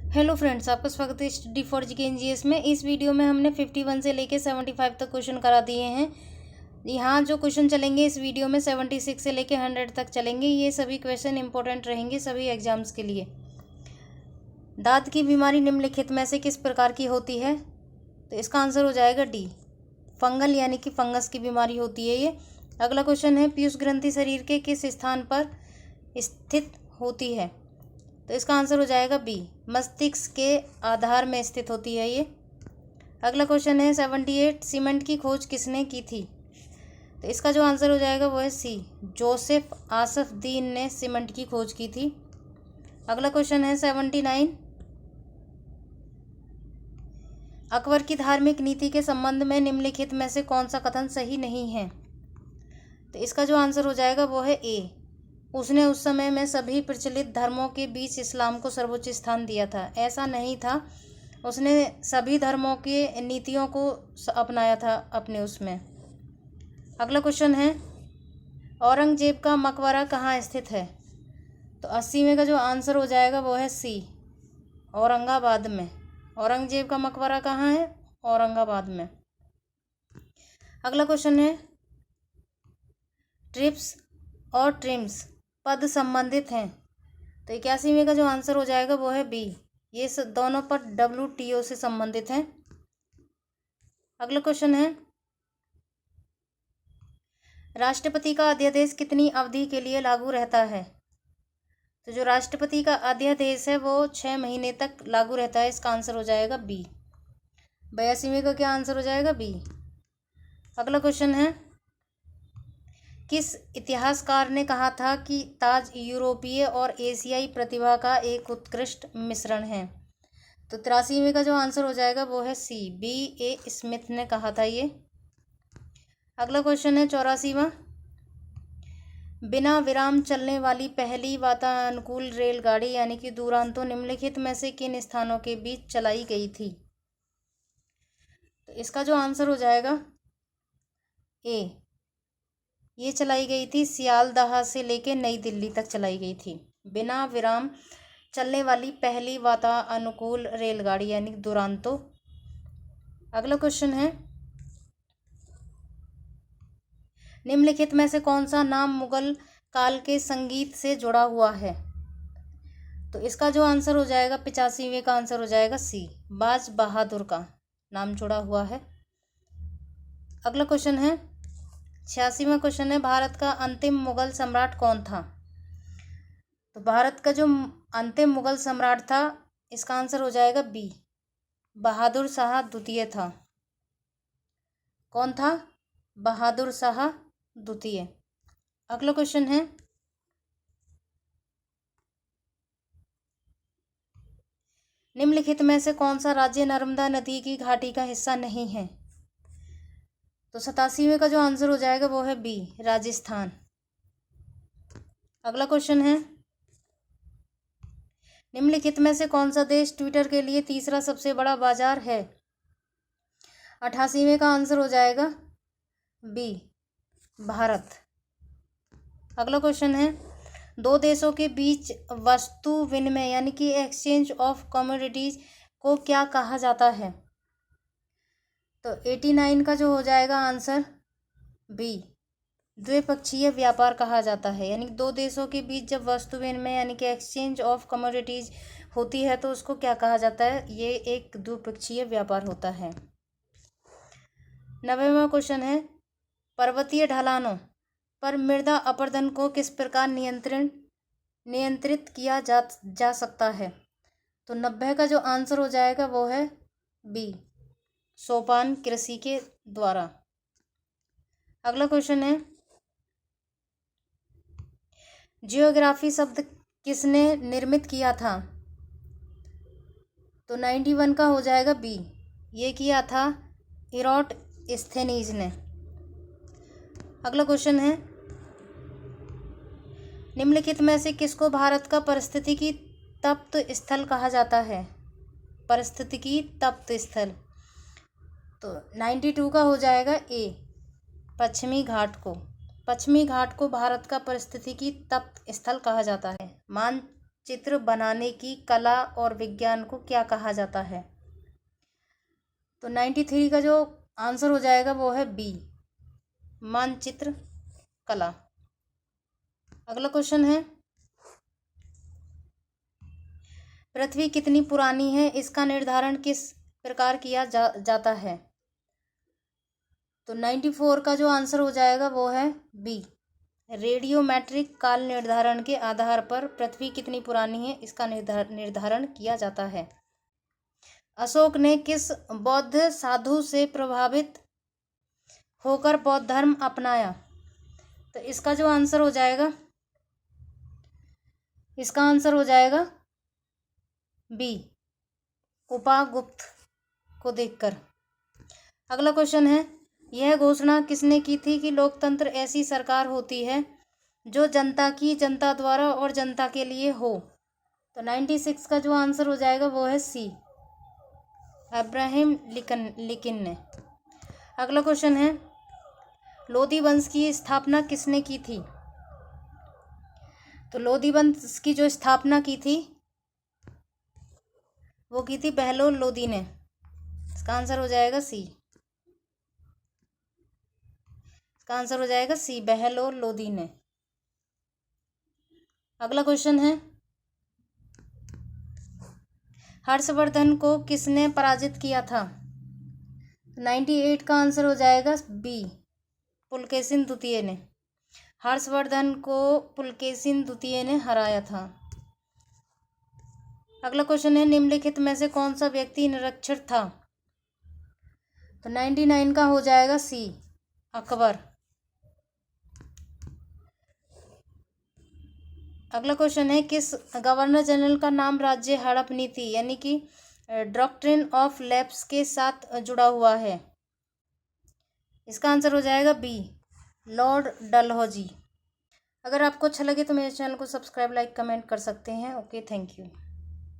Hello friends, आपका स्वागत है स्टडी फॉर जीके एनजीएस में। इस वीडियो में हमने 51 से लेके 75 तक क्वेश्चन करा दिए हैं। यहाँ जो क्वेश्चन चलेंगे इस वीडियो में 76 से लेके 100 तक चलेंगे। ये सभी क्वेश्चन इंपॉर्टेंट रहेंगे सभी एग्जाम्स के लिए। दांत की बीमारी निम्नलिखित में से किस प्रकार की होती है? तो इसका आंसर हो जाएगा डी, फंगल यानी कि फंगस की बीमारी होती है ये। अगला क्वेश्चन है, पीयूष ग्रंथि शरीर के किस स्थान पर स्थित होती है? तो इसका आंसर हो जाएगा बी, मस्तिष्क के आधार में स्थित होती है ये। अगला क्वेश्चन है 78, सीमेंट की खोज किसने की थी? तो इसका जो आंसर हो जाएगा वो है सी, जोसेफ आसफ दीन ने सीमेंट की खोज की थी। अगला क्वेश्चन है 79, अकबर की धार्मिक नीति के संबंध में निम्नलिखित में से कौन सा कथन सही नहीं है? तो इसका जो आंसर हो जाएगा वो है ए, उसने उस समय में सभी प्रचलित धर्मों के बीच इस्लाम को सर्वोच्च स्थान दिया था। ऐसा नहीं था, उसने सभी धर्मों के नीतियों को अपनाया था अपने उसमें। अगला क्वेश्चन है, औरंगजेब का मकबरा कहाँ स्थित है? तो 80 का जो आंसर हो जाएगा वो है सी, औरंगाबाद में। औरंगजेब का मकबरा कहाँ है? औरंगाबाद में। अगला क्वेश्चन है, ट्रिप्स और ट्रिम्स पद संबंधित हैं। तो 81 का जो आंसर हो जाएगा वो है बी, ये दोनों पद WTO से संबंधित हैं। अगला क्वेश्चन है, राष्ट्रपति का अध्यादेश कितनी अवधि के लिए लागू रहता है? तो जो राष्ट्रपति का अध्यादेश है वो 6 महीने तक लागू रहता है। इसका आंसर हो जाएगा बी। 82 का क्या आंसर हो जाएगा? बी। अगला क्वेश्चन है, किस इतिहासकार ने कहा था कि ताज यूरोपीय और एशियाई प्रतिभा का एक उत्कृष्ट मिश्रण है? तो 83 का जो आंसर हो जाएगा वो है सी, BA स्मिथ ने कहा था ये। अगला क्वेश्चन है 84, बिना विराम चलने वाली पहली वातानुकूल रेलगाड़ी यानी कि दुरांतो निम्नलिखित में से किन स्थानों के बीच चलाई गई थी? तो इसका जो आंसर हो जाएगा ए, ये चलाई गई थी सियालदाह से लेके नई दिल्ली तक चलाई गई थी, बिना विराम चलने वाली पहली वातानुकूल रेलगाड़ी यानी दुरांतो। अगला क्वेश्चन है, निम्नलिखित में से कौन सा नाम मुगल काल के संगीत से जुड़ा हुआ है? तो इसका जो आंसर हो जाएगा 85 का आंसर हो जाएगा सी, बाज बहादुर का नाम जुड़ा हुआ है। अगला क्वेश्चन है 86वां क्वेश्चन है, भारत का अंतिम मुगल सम्राट कौन था? तो भारत का जो अंतिम मुगल सम्राट था इसका आंसर हो जाएगा बी, बहादुर शाह द्वितीय था। कौन था? बहादुर शाह द्वितीय। अगला क्वेश्चन है, निम्नलिखित में से कौन सा राज्य नर्मदा नदी की घाटी का हिस्सा नहीं है? तो 87 का जो आंसर हो जाएगा वो है बी, राजस्थान। अगला क्वेश्चन है, निम्नलिखित में से कौन सा देश ट्विटर के लिए तीसरा सबसे बड़ा बाजार है? 88 का आंसर हो जाएगा बी, भारत। अगला क्वेश्चन है, दो देशों के बीच वस्तु विनिमय यानी कि एक्सचेंज ऑफ कमोडिटीज को क्या कहा जाता है? तो 89 का जो हो जाएगा आंसर बी, द्विपक्षीय व्यापार कहा जाता है। यानी दो देशों के बीच जब वस्तु विनिमय यानी कि एक्सचेंज ऑफ कमोडिटीज होती है तो उसको क्या कहा जाता है? ये एक द्विपक्षीय व्यापार होता है। 90वां क्वेश्चन है, पर्वतीय ढलानों पर मृदा अपरदन को किस प्रकार नियंत्रित किया जा सकता है? तो 90 का जो आंसर हो जाएगा वो है बी, सोपान कृषि के द्वारा। अगला क्वेश्चन है, जियोग्राफी शब्द किसने निर्मित किया था? तो 91 का हो जाएगा बी, ये किया था इरोटस्थेनीज ने। अगला क्वेश्चन है, निम्नलिखित में से किसको भारत का पारिस्थितिकी तप्त स्थल कहा जाता है? पारिस्थितिकी तप्त स्थल। तो 92 का हो जाएगा ए, पश्चिमी घाट को। पश्चिमी घाट को भारत का पारिस्थितिकी तप्त स्थल कहा जाता है। मानचित्र बनाने की कला और विज्ञान को क्या कहा जाता है? तो 93 का जो आंसर हो जाएगा वो है बी, मानचित्र कला। अगला क्वेश्चन है, पृथ्वी कितनी पुरानी है, इसका निर्धारण किस प्रकार किया जाता है? तो 94 का जो आंसर हो जाएगा वो है बी, रेडियोमेट्रिक काल निर्धारण के आधार पर पृथ्वी कितनी पुरानी है इसका निर्धारण किया जाता है। अशोक ने किस बौद्ध साधु से प्रभावित होकर बौद्ध धर्म अपनाया? तो इसका जो आंसर हो जाएगा, इसका आंसर हो जाएगा बी, उपागुप्त को देखकर। अगला क्वेश्चन है, यह घोषणा किसने की थी कि लोकतंत्र ऐसी सरकार होती है जो जनता की, जनता द्वारा और जनता के लिए हो? तो 96 का जो आंसर हो जाएगा वो है सी, अब्राहम लिंकन ने। अगला क्वेश्चन है, लोधी वंश की स्थापना किसने की थी? तो लोधी वंश की जो स्थापना की थी वो की थी बहलोल लोधी ने। इसका आंसर हो जाएगा सी, इसका आंसर हो जाएगा सी, बहलोल लोधी ने। अगला क्वेश्चन है, हर्षवर्धन को किसने पराजित किया था? 98 का आंसर हो जाएगा बी, पुलकेशिन द्वितीय ने। हर्षवर्धन को पुलकेशिन द्वितीय ने हराया था। अगला क्वेश्चन है, निम्नलिखित में से कौन सा व्यक्ति निरक्षर था? तो 99 का हो जाएगा सी, अकबर। अगला क्वेश्चन है, किस गवर्नर जनरल का नाम राज्य हड़प नीति यानी कि डॉक्ट्रिन ऑफ लैप्स के साथ जुड़ा हुआ है? इसका आंसर हो जाएगा बी, लॉर्ड डलहौजी। अगर आपको अच्छा लगे तो मेरे चैनल को सब्सक्राइब, लाइक, कमेंट कर सकते हैं। Okay, thank you.